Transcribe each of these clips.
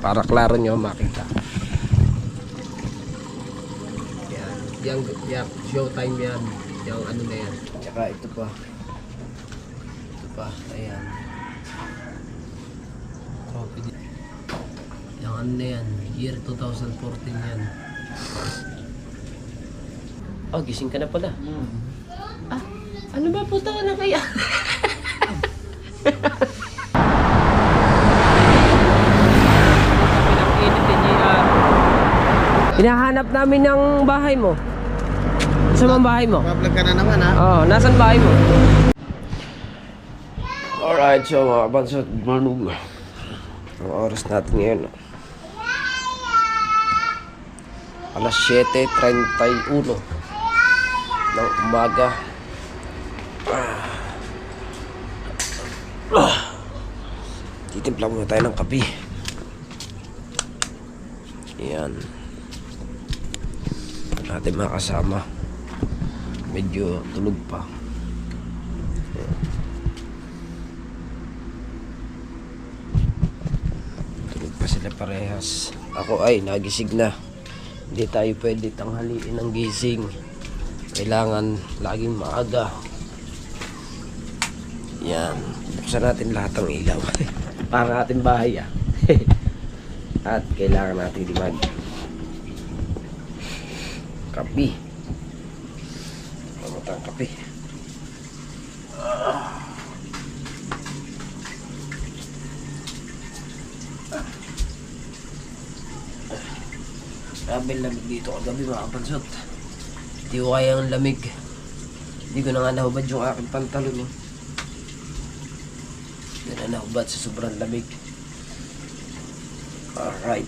para klaro nyo makita. Yan, showtime yan. Yung ano na yan. Tsaka ito pa. Ito pa, ayan. Yung ano na yan, year 2014 yan. Oh, gising ka na pala. Ah, ano ba puta ka na kaya? Hinahanap namin ng bahay mo. Saan ang bahay mo? Vlog ka na naman ha? Oo, nasan bahay mo? Alright, so mga kabansot, manug. Ang oras natin ngayon. Alas 7:31 ng umaga. Titimpla muna tayo ng kape. Ayan. Ating mga kasama. Medyo tulog pa. Tulog pa sila parehas. Ako ay nagising na. Hindi tayo pwede tanghaliin ng gising. Kailangan laging maaga. Yan. Buksan natin lahat ng ilaw. Para ating bahay ah. At kailangan natin mag kape. Pamatang kape. Grabe lamig dito kagabi mga kapansot. Hindi ko kaya ang lamig. Hindi ko na nga nahubad yung aking pantalon eh. Hindi na nahubad sa sobrang lamig. Alright.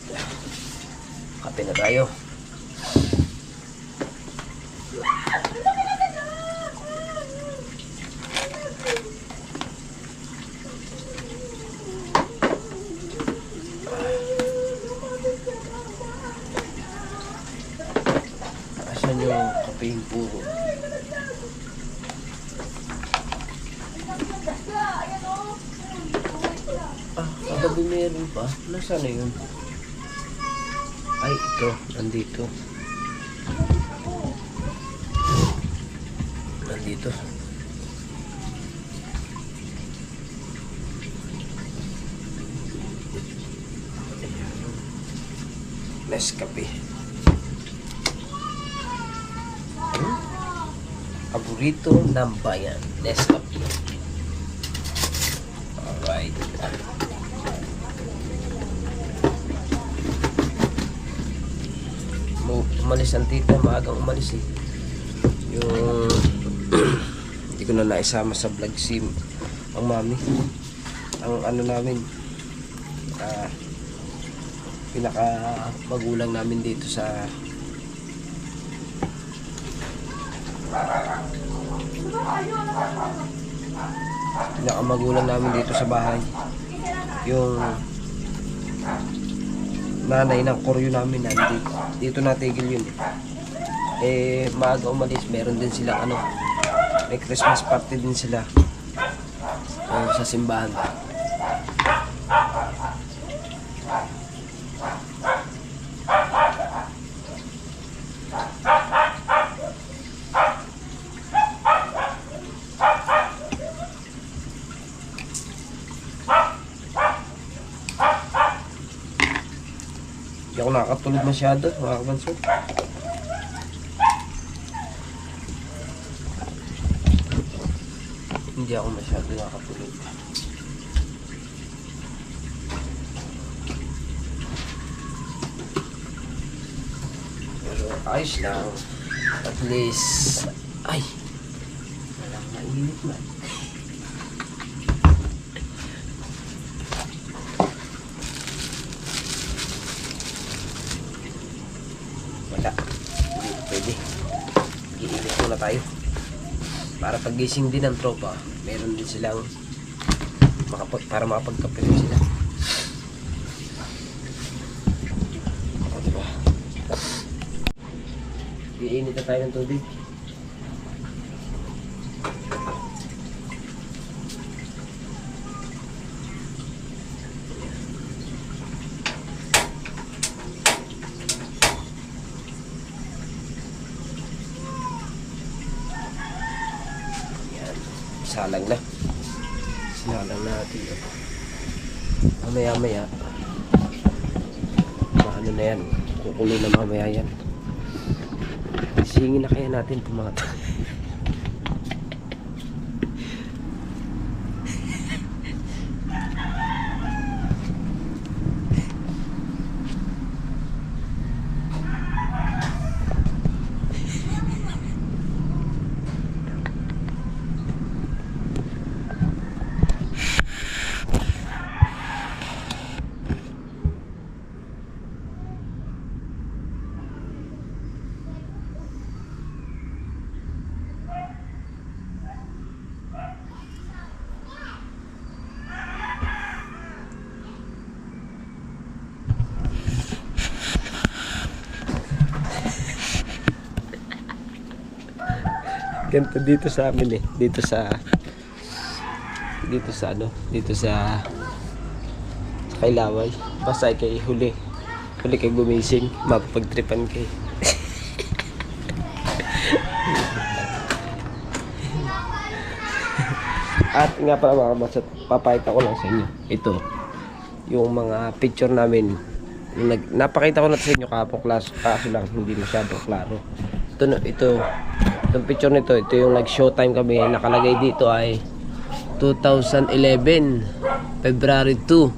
Kape na tayo. Asan yung kapeng puro? Ah, kagabi meron pa? Nasaan na yun? Ay, ito. Nandito. Nandito. Nescafe. Paborito ng bayan. Nescafe. Alright. Umalis ang tita, maagang umalis eh. Yung hindi ko na naisama sa vlog sim ang mami. Ang ano namin pinaka magulang namin dito sa bahay. Yung nanay ng koryo namin nandito. Dito natigil yun eh. Maaga umalis, meron din sila ano, may Christmas party din sila sa simbahan. Hindi ako nakakatulog masyado, mga kabanso. Hindi ako masyado nakakatulog. Pero ayos lang. At least, ay, walang mainit man. Wala. Hindi pwede. Iinit muna tayo. Para pagising din ng tropa, meron din silang para makapagkape rin sila. O, diba? Iinit na tayo ng tubig. isalang na. Sinalang natin. Mamaya-maya. Ano na yan. Kukulo na mamaya yan. Singin na kaya natin itong mga to. Ganito dito sa amin eh. Dito sa Kailaway. Pasay kay huli kay gumising. Mapagtripan kay. At nga pala mga kabasat, papakita ko lang sa inyo. Ito, yung mga picture namin. Napakita ko na sa inyo kapong kaso lang hindi masyado klaro. Itong picture nito, ito yung nag-showtime kami. Nakalagay dito ay 2011 February 2.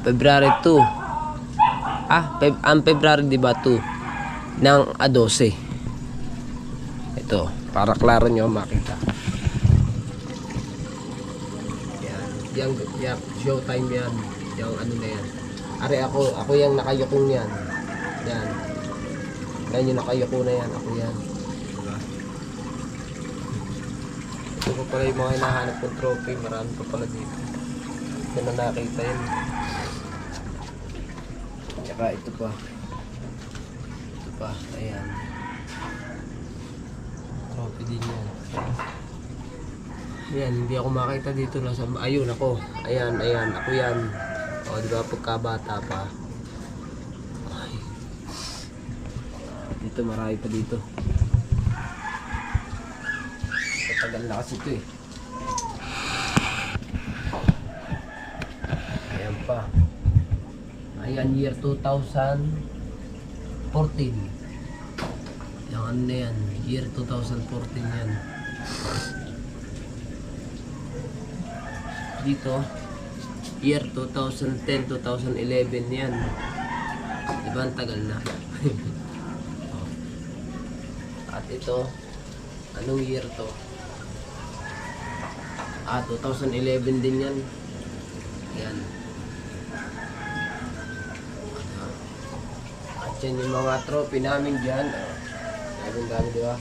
February 2. Ang February diba 2 ng 12. Ito, para klaro nyo makita. Yan, showtime yan. Yung ano na yan. Are ako yung nakayukong yan. Yan. Yan yung nakayuko na yan. Ako yan. Diba? Ito pa pala yung mga hinahanap kong trophy. Marami pa pala dito. Ito na nakita yun. Tsaka ito pa. Ito pa. Ayan. Trophy din yan. Ayan. Hindi ako makita dito. Ayun ako. Ayan. Ako yan. O diba pagkabata pa. Dito marami pa dito. Matagal na kasi ito eh. Ayan pa. Ayan, year 2014. Yung ano na yan, year 2014 yan. Dito, year 2010, 2011 yan. Diba ang tagal na? At ito, anong year to? 2011 din yan. Yan. At yan yung mga trophy namin dyan. Meron dami, diba?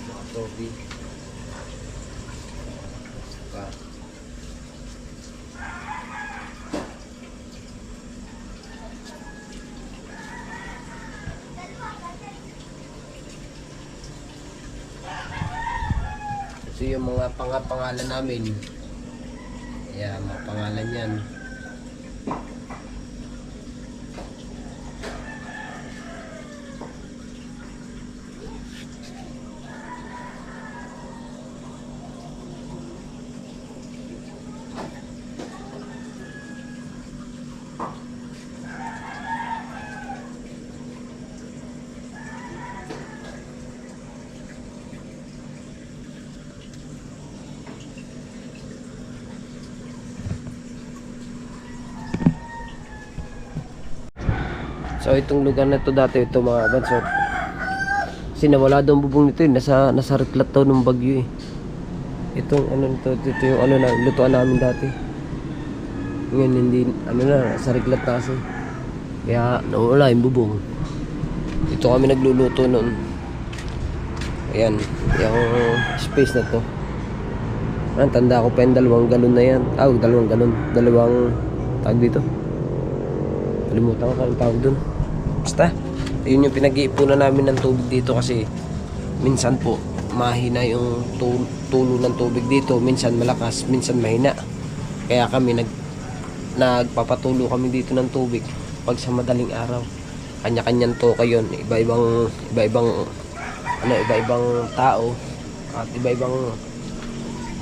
Mga trophy. Ito yung mga pangalan namin. Ayan, mga pangalan yan. So itong lugar na to dati, ito mga bansot, kasi nawala daw ang bubong nito eh. Nasa reklat daw ng bagyo eh. Itong ano nito, ito yung ano na lutuan namin dati. Ngayon hindi, ano na, nasa reklat na kasi. Kaya nawala yung bubong. Ito kami nagluluto noon. Ayan, yung space na to. Tanda ko pa yung 2 galon na yan. Dalawang galon. Tawag dito. Kalimutan ko ang tawag dun. Basta, yun yung pinag-iipunan namin ng tubig dito kasi minsan po mahina yung tulo ng tubig dito, minsan malakas, minsan mahina. Kaya kami nagpapatulo kami dito ng tubig pag sa madaling araw. Kanya-kanyang toka yun, iba-ibang ano, iba-ibang tao at iba-ibang,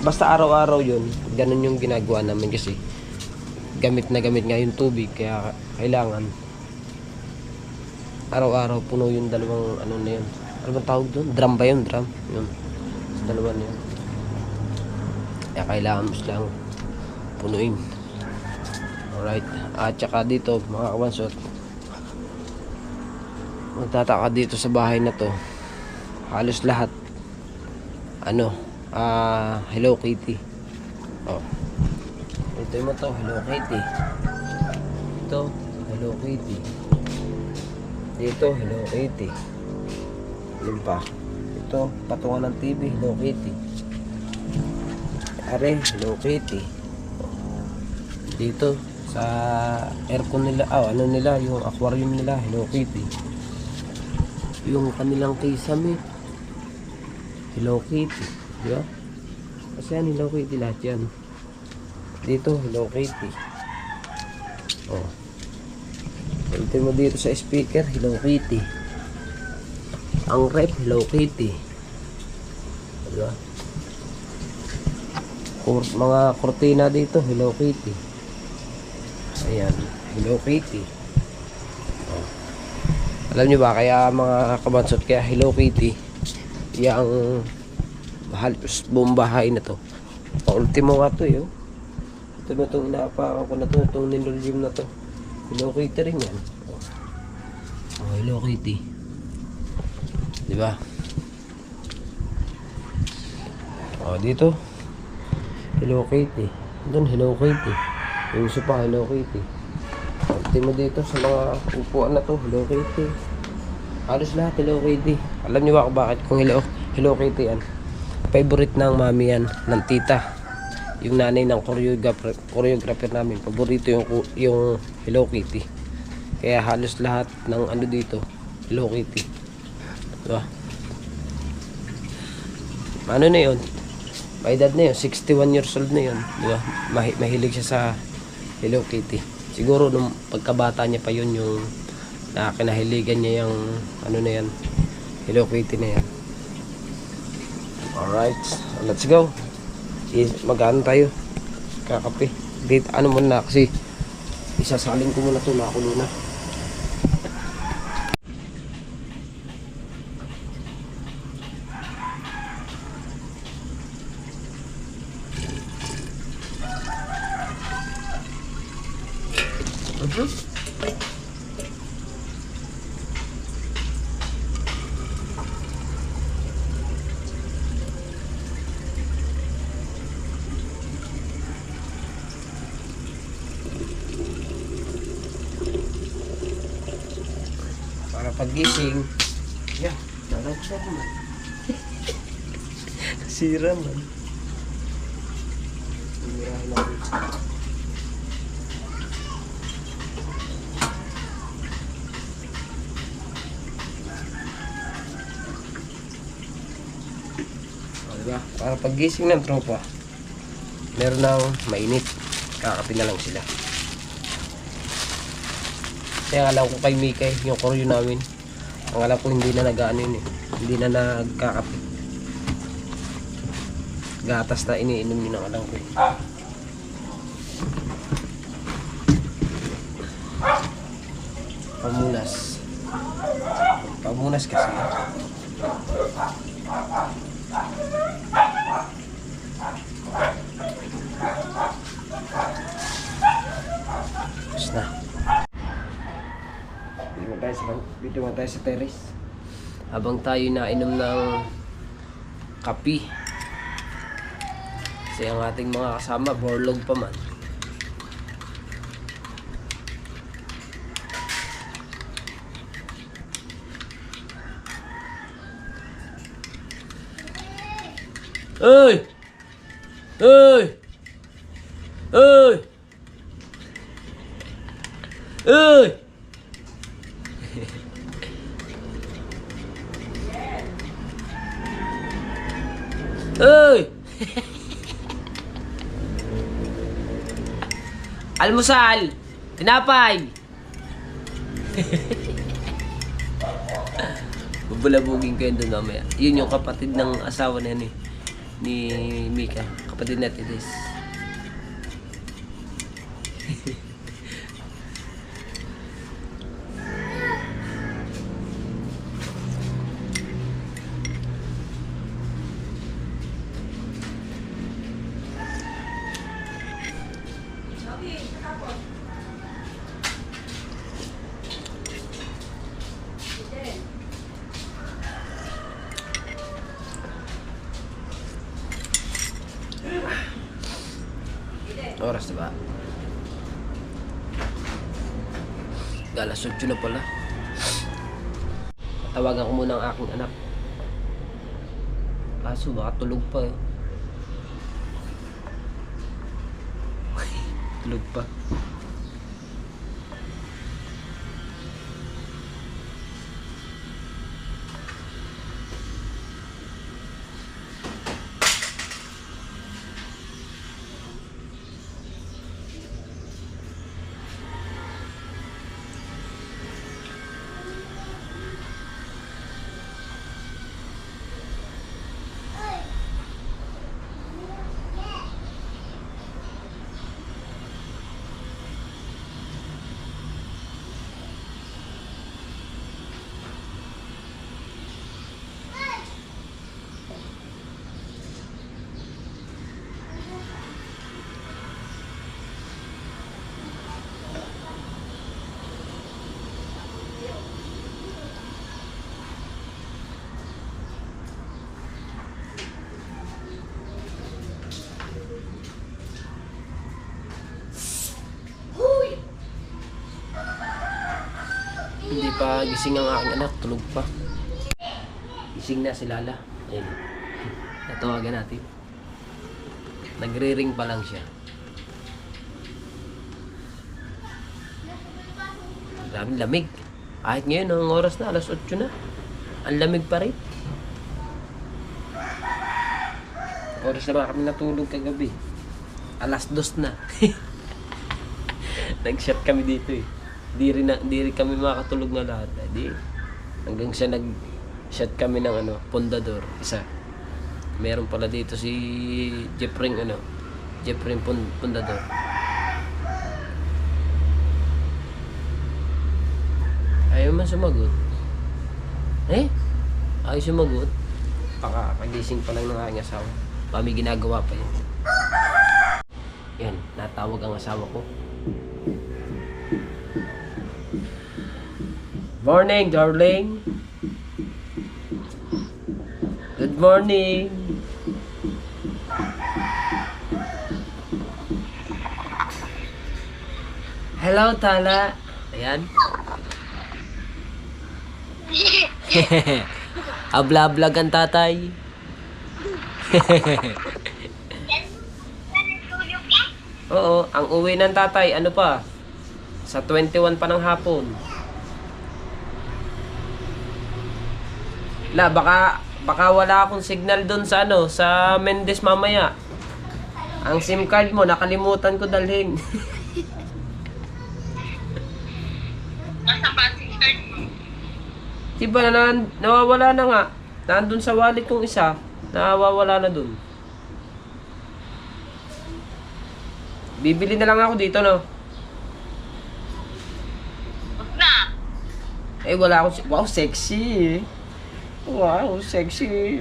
basta araw-araw yun, ganun yung ginagawa namin kasi gamit na gamit nga yung tubig, kaya kailangan araw-araw puno yung dalawang ano na yun. Ano bang tawag doon? Drum ba yun? Drum? Yun. Sa dalawa na yun. Kaya kailangan mo silang punuin. Alright. At saka dito, mga kawansot, magtataka dito sa bahay na to, halos lahat, ano, Hello Kitty. Oh. Ito mo to, Hello Kitty. Ito, Hello Kitty. Dito, Hello Kitty. Yun pa. Ito, patungan ng TV, Hello Kitty. Are, Hello Kitty. Dito, sa aircon nila, ano nila, yung aquarium nila, Hello Kitty. Yung kanilang kisame, Hello Kitty. Diba? Kasi yan, Hello Kitty lahat yan. Dito, Hello Kitty. Oh. Ito mo dito sa speaker, Hello Kitty. Ang rep, Hello Kitty. Diba? Mga kortina dito, Hello Kitty. Ayan, Hello Kitty. Oh. Alam nyo ba, kaya mga kabansot, kaya Hello Kitty, yung halos buong bahay na to. Ultimo nga to eh. Oh. Ito na itong inaapakan ko na to, itong nilulyum na to. Hello Kitty rin yan. Oh, Hello Kitty. Diba? Oh, dito. Hello Kitty. Doon, Hello Kitty. Yung isa pa, Hello Kitty. Ultimo dito sa mga upuan na to, Hello Kitty. Halos lahat, Hello Kitty. Alam niyo ba kung bakit kung Hello Kitty yan? Favorite ng mami yan, ng tita. Yung nanay ng choreographer namin. Paborito yung Hello Kitty. Kaya halos lahat ng ano dito, Hello Kitty. Diba? Ano na yun? May edad na yun, 61 years old na yun. Diba? Mahilig siya sa Hello Kitty. Siguro nung pagkabata niya pa yun, yung kinahiligan niya yung ano na yan, Hello Kitty na yan. Alright, let's go. Mag-ano tayo, kakape dito, ano muna kasi isasalin ko muna ito, nakulo na. Para paggising, yeah, nalagsak man. Sira man. Sira lang. Diba? Para paggising ng tropa, meron ng mainit, kakape na lang sila. Kaya alam ko kay Mikay, yung koryo namin, ang alam ko hindi na nag-ano yun eh, hindi na nagkakape. Gatas na iniinom yun ang alam ko eh. Pamunas. Pamunas kasi. Tapos na. Dito nga tayo sa terrace. Habang tayo nainom ng kape. Kasi ang ating mga kasama, borlog pa man. Ơi! Ơi! Ơi! Ơi! Ơi! Almusal! Tinapay! Babulabugin ko yun doon mamaya. Yun yung kapatid ng asawa na yan eh. Ni Mika. Kapatid natin Des. Oras na ba? Alas 8 na pala. Tawagan ko muna ang aking anak. Kaso baka tulog pa eh. Tulog pa. Hindi pa gising ang aking anak, tulog pa. Gising na si Lala. Ayun. Natawagan natin. Nagre-ring pa lang siya. Daming lamig. Kahit ngayon, ang oras na, alas 8 na. Ang lamig pa rin. Oras na ba kami natulog kagabi? Alas 2 na. Nag-shot kami dito eh. Di rin kami makatulog na lahat. Di, hanggang siya nag-shot kami ng pundador. Isa. Meron pala dito si Jeffrey Pundador. Ayaw man sumagot. Ayaw sumagot. Kagising pa lang ng aking asawa. May ginagawa pa yan. Yan, natawag ang asawa ko. Morning, darling. Good morning. Hello, Tala. Ayan. Abla-ablag ang tatay. Oo, ang uwi ng tatay, ano pa? Sa 21 pa ng hapon. Baka wala akong signal doon sa sa Mendes mamaya. Ang SIM card mo nakalimutan ko dalhin. Nasa pa SIM card mo? Diba nawawala na nga. Nandun sa wallet kong isa, nawawala na dun. Bibili na lang ako dito, no? Huwag na. Wala akong... Wow, sexy. Wow, sexy.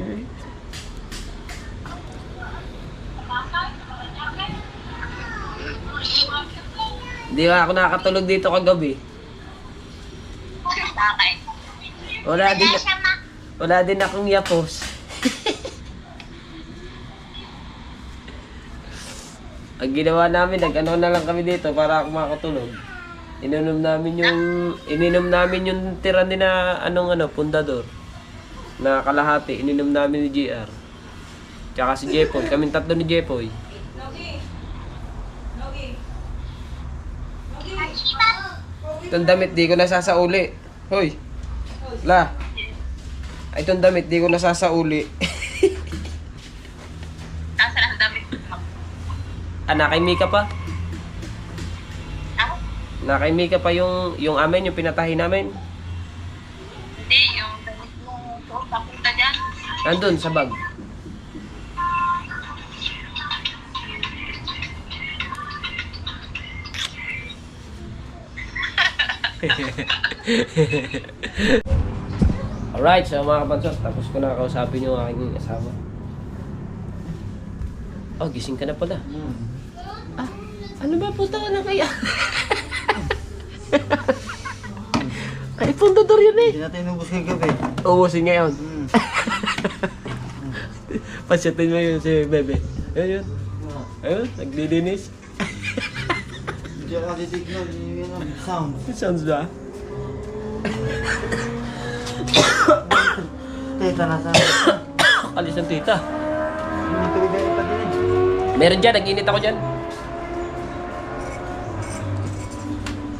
Hindi ba ako nakakatulog dito kagabi? Bakit? Wala din akong yapos. Ang ginawa namin, nag-ano na lang kami dito para ako makatulog. Ininom namin yung tira ni na pundador. Na kalahati, ininom namin ni JR. Tsaka si Jepoy, kaming tatlo ni Jepoy. Itong damit, di ko nasasauli. Hoy! La! Itong damit, di ko nasasauli. Nasa lang damit mo. Kay Mika pa? Ako? Kay Mika pa yung amin, yung pinatahi namin. Hindi, yung damit mo Andun, sa bag. Alright, so mga kapansot, tapos ko na kausapin yung aking asawa. Oh, gising ka na pala. Ah, ano ba puta ka na kaya? Ay, pundador yun eh. Hindi natin inubos kagabi. Ubusin ngayon. Pasyatin mo yun si Bebe. Ayun yun. Ayun, naglilinis. Hindi ako titignan. Yun ang sound. Sounds ba? Teka, nasa... Alis ng tita. Hindi tuloy na ipagilid. Meron dyan, nag-init ako dyan.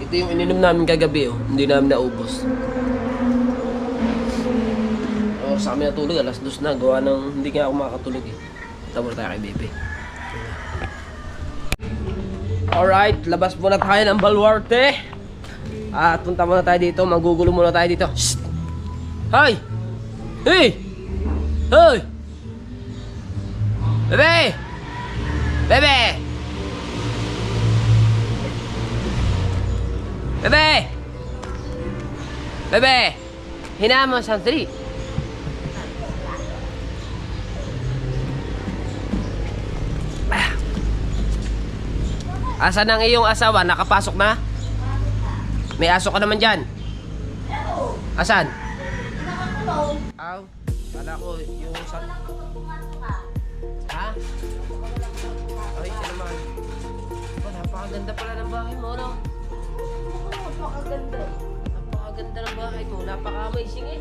Ito yung ininom namin kagabi, oh. Hindi namin naubos. Oras sa kami natulog, alas 2 na. Gawa ng hindi nga ako makakatulog eh. Tawag tayo kay Bebe. Alright, labas muna tayo ng Baluarte. At punta muna tayo dito, magugulo muna tayo dito. Shhh! Hoy! Hey! Hoy! Bebe! Bebe! Bebe! Bebe! Hinaan mo sa 3. Asan ang iyong asawa? Nakapasok na? May aso ka naman dyan. Asan? Aw, kala ko yung sa... Ha? Ay, siya naman. Oh, napakaganda pala ng bahay mo, no? Napakaganda. Napakaganda ng bahay mo. Napaka-amazing eh.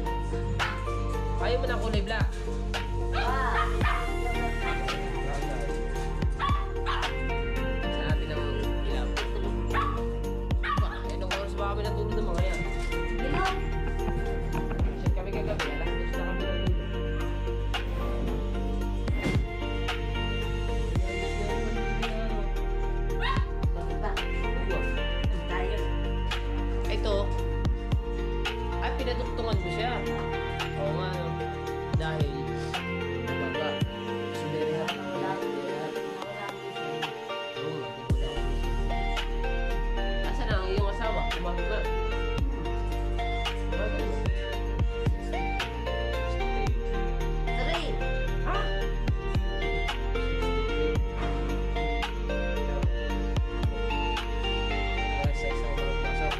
Ayaw mo na kulay black. Sa natin ang ilaw. Ilang oras ba kami natulog ng mga yan? Siya kami kagabi. Alas 2 na kami natulog. Ito, ay pinaduktungan ko siya. Oo nga, no? Dahil, baga, sumerihan. Asan ang iyong asawa? Kumahal na. Ha? Sa isang mga pasok.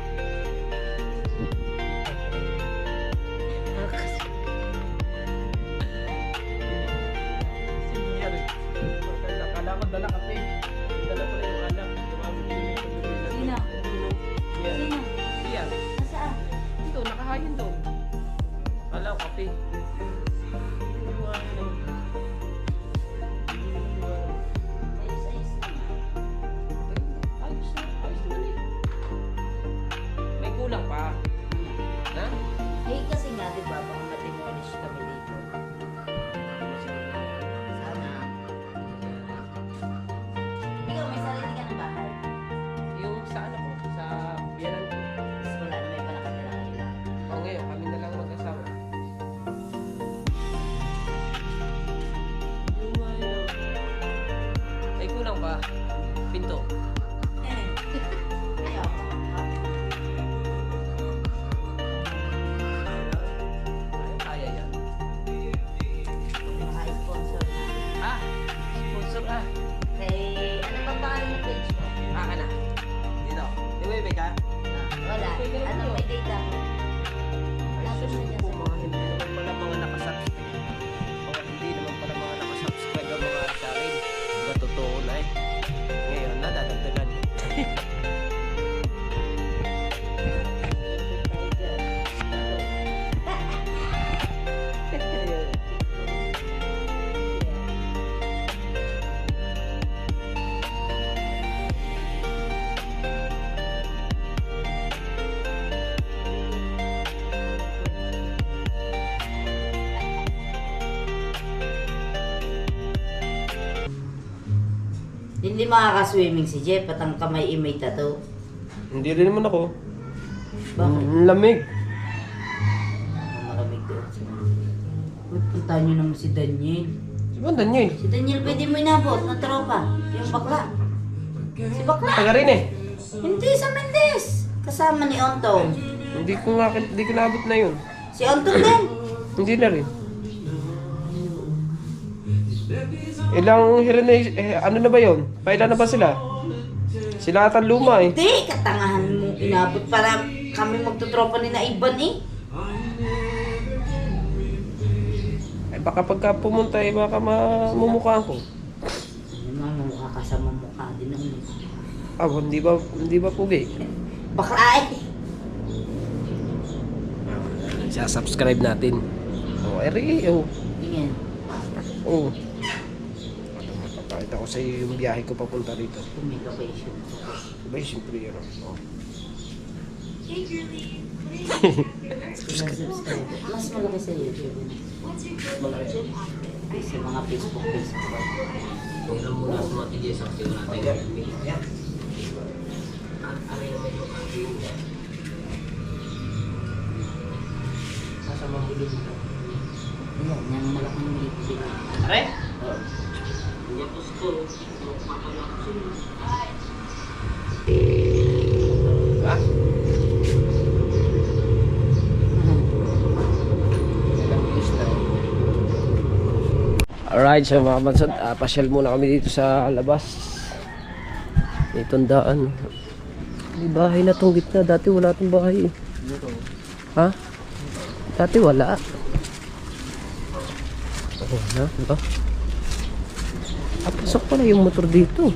Akala ko dala kape. Dala ko na yung anak. Sino? Yan. Sino? Yan. Nasaan? Ito, nakahayin doon. Akala ko kape. Ayos-ayos naman. Ayos na. Ayos naman eh. May kulang pa. Ha? Eh, kasi nga, di ba, baka ma-demolish kami dito. Sana. Ikaw, may sarili ka ng bahay. Yung sa ano ko, sa biyanan ko. Tapos wala na may panakatira kanila. O ngayon, kami na lang mag-asawa. May kulang pa. Pinto. Ayaw. Ay, kaya yan. Maka-sponsor na. Ah! Sponsor ah! Kay, ano bang pangalan ng page mo? Aka na. Dito. Di ba ibig ka? Wala. Ano, may data mo? Ay, Tapos sus na niya po, sa- mga hindi naman pala mga nakasubscribe. Mga hindi naman pala mga nakasubscribe ang mga sa akin. Diba totoo na eh. Ngayon, nadadagdagan. Hindi makaka-swimming si Jeff at ang kamay may tattoo. Hindi rin naman ako. Bakit? Lamig. Ang malamig doon. Puntahan nyo naman si Daniel. Si Bandan yun. Si Daniel pwede mo inabot na tropa. Yung bakla. Si bakla. Taga rin eh. Hindi sa Mendez. Kasama ni Ontong. Hindi ko naabot na yun. Si Ontong din. Hindi na rin. Ilang hirinay, ano na ba yun? Pailan na ba sila? Sila ata luma eh. Hindi, katangahan mo inabot para kami magtutropa ni na Iban eh. Ay baka pagka pumunta eh, baka mamumukhaan ko. Ano naman mukha ka sa mamukha din naman. Ah, hindi ba pugi? Bakla eh. Subscribe natin. Oh, oh. Tingin. Oh. Papakita ko sa iyo yung biyahe ko papunta rito. Communication. Diba siyempre yun. Oh. Subscribe. Mas malaki sa YouTube. Malaki. Sa mga Facebook. Tingnan muna sa mga TJ sa akin natin. Nasa mabulog ito. Yan, yung malaking liquid. Are? Ha? Alright, so mga bansod, pasyal muna kami dito sa labas. May tandaan. May bahay na tong gitna. Dati wala tong bahay. Ha? Dati wala. Wala, diba? Pasok pala yung motor dito.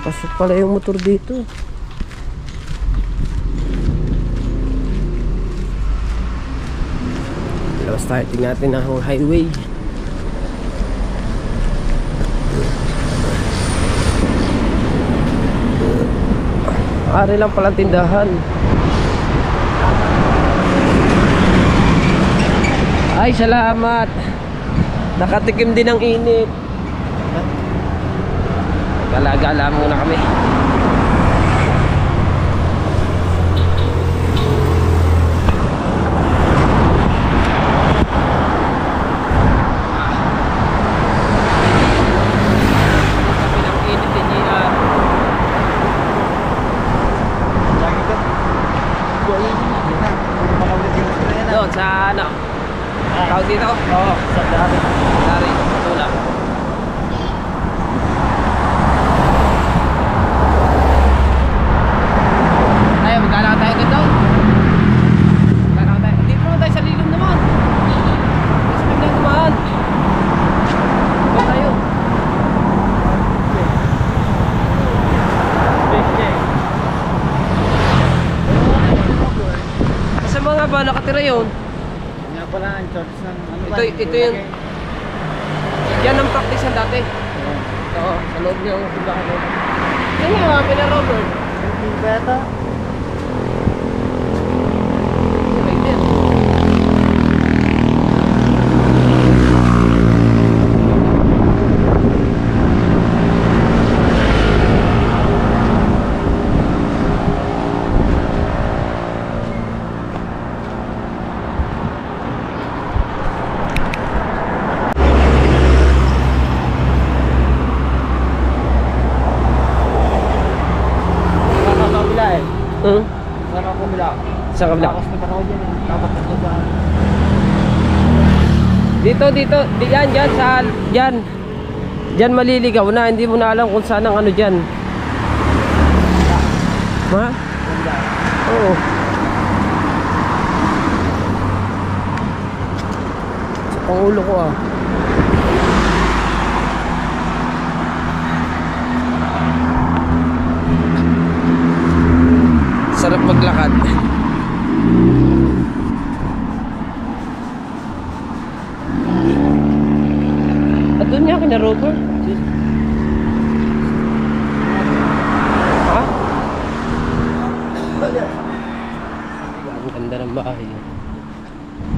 Pasok pala yung motor dito. Labas tayo, tingnan natin ang highway. Ari lang palang tindahan. Ay, salamat. Nakatikim din ng init. Gala-gala muna kami. Doon sa ano? Tawag dito? Oo, sa Dari. Dari, tula. Tayo, magkala tayo dito. Magkala tayo. Dito naman tayo sa lilom naman. Mas maganda naman. Dito tayo. Sa mga ba nakatira yun? Nga pala ang church ng ano ba? Ito yung yan ang practice dati. Oo, sa loob niya ang simbahan. Yan yung mga pina-Robert. Yung beta. Right there. Saan ako kumila? Sa kabila. Tapos na panahon yan eh. Dapat na ito ba? Dito, diyan, sa, diyan. Diyan maliligaw na, hindi mo na alam kung saan ang ano diyan. Ha? Oo. Sa pangulo ko ah. Sarap maglakad. At doon niya kina Robert. Ha? Ang ganda ng bahay.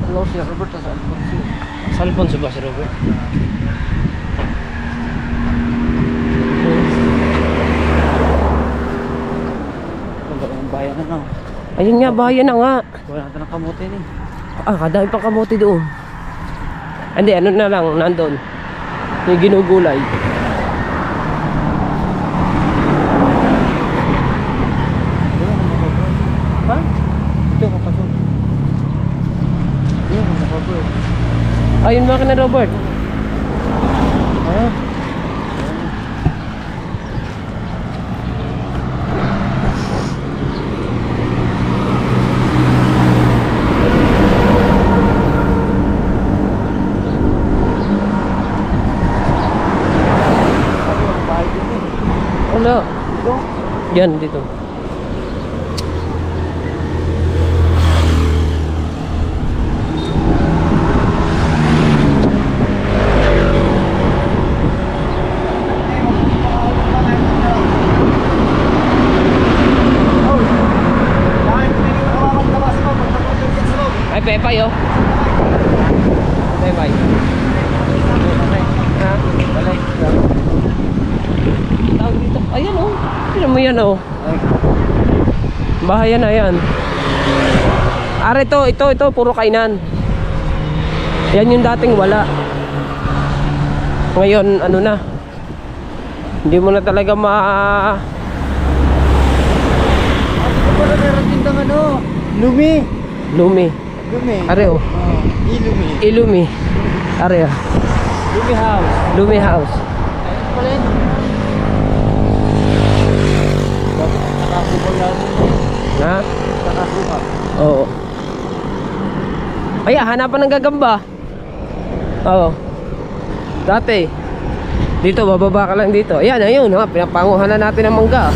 Hello, si Robert sa Alfonso. Sa Alfonso ba si Robert? Ang bayan na no. Ayun nga, bahayan na nga. Wala ka ng kamote ni. Ah, kadami pang kamote doon. Hindi, ano na lang, nandun. Yung ginugulay. Ha? Ito, kapasok. Yan, nakapasok. Ayun mga na Robert. Ah. Wala. Yan, dito. Ay, Pepay, oh. Pepay. Ha? Balik. Tawag dito. Ayan, oh. Tignan mo yan, oh. Bahayan na yan. Are, ito, puro kainan. Yan yung dating wala. Ngayon, ano na. Hindi mo na talaga Wala meron din ng ano, lumi. Lumi. Lumi. Are, oh. Ilumi. Ilumi. Are, ah. Lumi house. Lumi house. Ayun pala yun. Bakit nakasubal lang yun? Ha? Nakasubal. Oo. Ay, hanapan ng gagamba. Oo. Dati. Dito, bababa ka lang dito. Ayan, ayun. Ha? Pinapanguhan na natin ang mangga.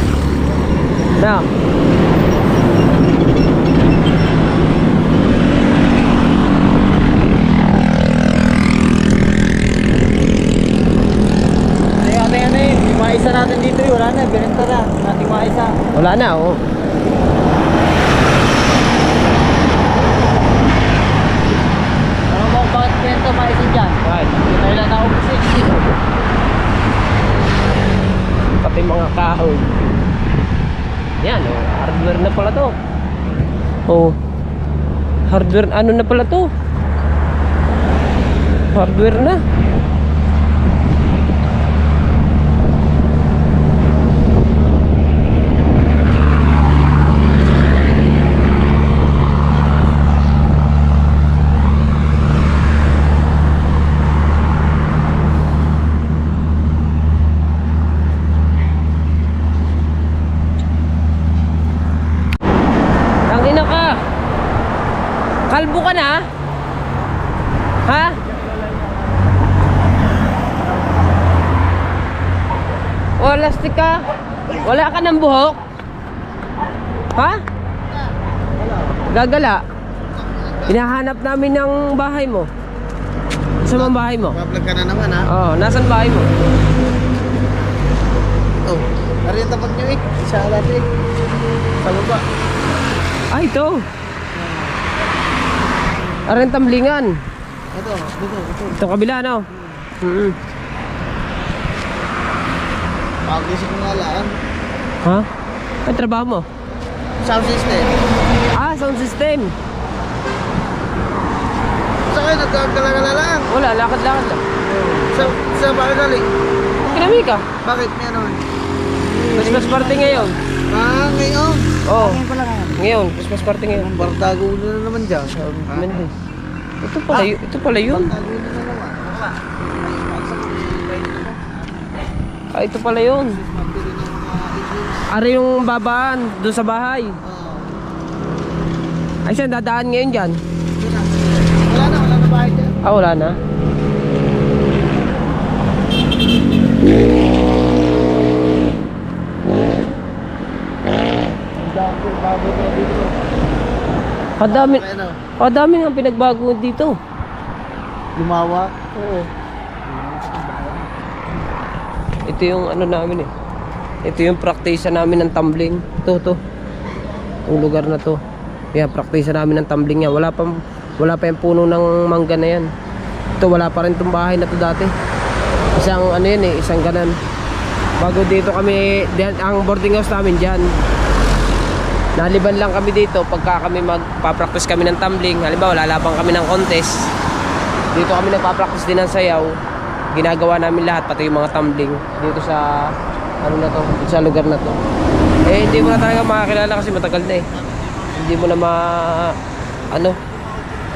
Na. Ano yun, yung maisa natin dito yun, wala na, binenta na, nating maisa. Wala na, oh. Ano mo bakit binenta maisa dyan? Right. Tayo lang na opposite. Pati mga kahoy. Yan, oh. Hardware na pala to. Oh. Hardware, ano na pala to? Hardware na. Tangina ka. Kalbo ka na? Ha? O, lastik ka? Wala ka ng buhok? Ha? Gagala? Hinahanap namin ng bahay mo. Saan ang bahay mo? Mablog ka na naman ha? Oo, nasan bahay mo? Ito. Ari yung tapat nyo eh. Sa dati. Sa baba. Ah, ito. Aring tamblingan. Ito. Ito kabila, no? Pag-isip ko nga lang. Ha? Ang trabaho mo? Sound system. Ah, sound system. Sa kayo, nagkagala-gala lang. Wala, lakad-lakad lang. Sa bakit galing? Kinami ka. Bakit? May ano? Christmas party ngayon. Ah, ngayon. Oo. Ngayon pala ngayon. Ngayon, Christmas party ngayon. Bardago na naman dyan. Mendes. Ito pala yun. Bardago na naman. Ah, ito pala yun. Ari yung babaan doon sa bahay. Ay, siya dadaan ngayon dyan. Wala na bahay dyan. Ah, wala na. Kadami nga pinagbago dito. Lumawa. Oo. Ito yung ano namin eh. Ito yung praktisa namin ng tumbling. Ito. Yung lugar na to. Kaya praktisa namin ng tumbling yan. Wala pa yung puno ng mangga na yan. Ito wala pa rin itong bahay na to dati. Isang ano yan eh, isang ganan. Bago dito kami, ang boarding house namin dyan. Naliban lang kami dito pagka kami magpa-practice kami ng tumbling. Halimbawa, lalabang kami ng contest. Dito kami nagpa-practice din ng sayaw. Ginagawa namin lahat, pati yung mga tumbling dito sa ano na to, sa lugar na to. Eh hindi mo na talaga makakilala kasi matagal na eh. Hindi mo na ano,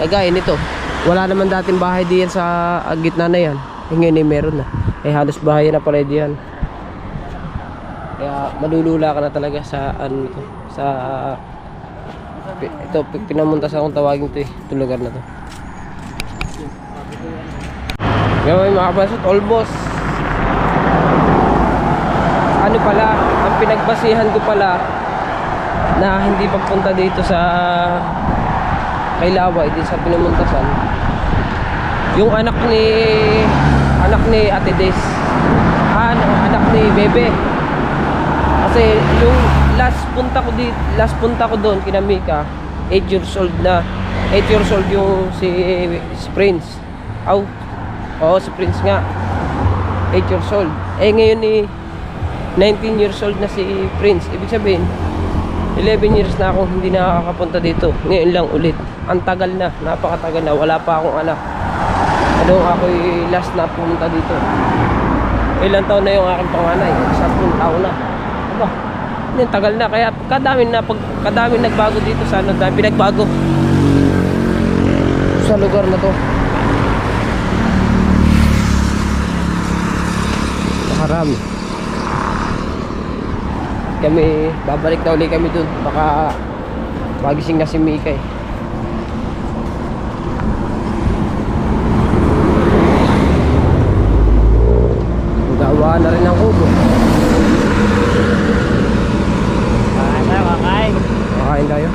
kagaya nito. Wala naman dating bahay diyan sa gitna na yan. Ngayon eh meron na. Eh halos bahay na pala diyan. Kaya malulula ka na talaga sa ano to, sa ito pinamuntas akong tawagin to eh, itong lugar na to. Ngayon mga kabasot, almost ano pala, ang pinagbasihan ko pala na hindi pagpunta dito sa Kailaway, din sa pinamuntasan, yung anak ni Ate Des, anak ni Bebe. Kasi yung last punta ko doon kina Mika, 8 years old na. 8 years old yung si Prince. Oo, si Prince nga. 8 years old. Eh ngayon ni 19 years old na si Prince. Ibig sabihin 11 years na akong hindi nakakapunta dito. Ngayon lang ulit. Ang tagal na, napakatagal na. Wala pa akong anak. Ano, ako'y last na pumunta dito. Ilang taon na yung aking panganay? 10 taon na. Aba, yun, tagal na. Kaya kadami nagbago dito sa ano, dami pinagbago sa lugar na to. Nakarami. Kami, babalik na ulit kami dun. Baka magising na si Mika eh. Gawa na rin ang kubo. Kakain tayo.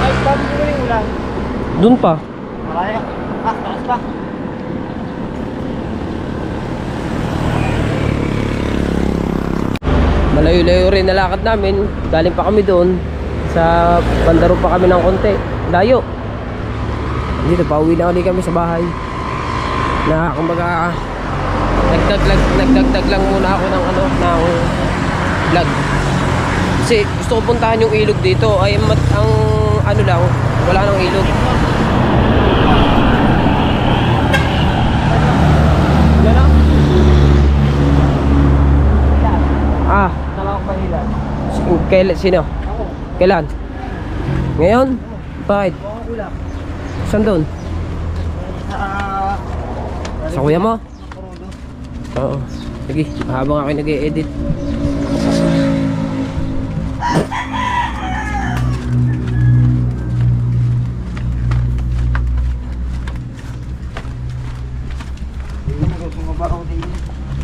Ay, sabi ko rin ulan. Dun pa. Maraya. Taas pa. Malayo-layo rin nalakad namin. Galing pa kami doon. Sa bandaro pa kami ng konti. Layo. Dito, pauwi na ulit kami sa bahay. Na kumbaga nagdagdag lang muna ako ng ano, ng vlog. Kasi gusto ko puntahan yung ilog dito. Ay ang ano lang, wala nang ilog. Kailan? Sino? Kailan? Ngayon? Bakit? Saan doon? Sa kuya mo? Oo. Sige, habang ako nag-e-edit.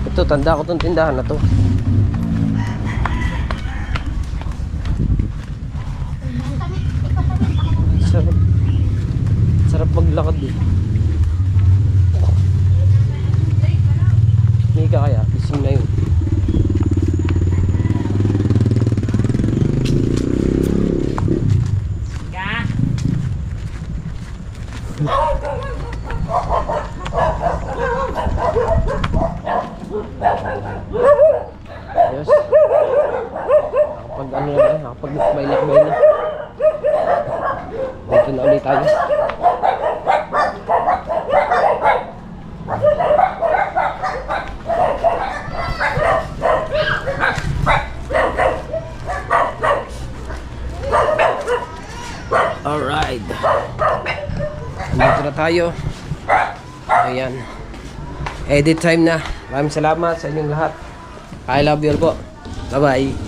Ito, tanda ko tong tindahan na to. Sarap maglakad eh. Mika kaya, ising na yun. Ayos. Nakapag ano na, nakapag lakbay na. Dito na ulit tayo. Alright. Dito na tayo. Ayan. Edit time na. Maraming salamat sa inyong lahat. I love you all po. Bye bye.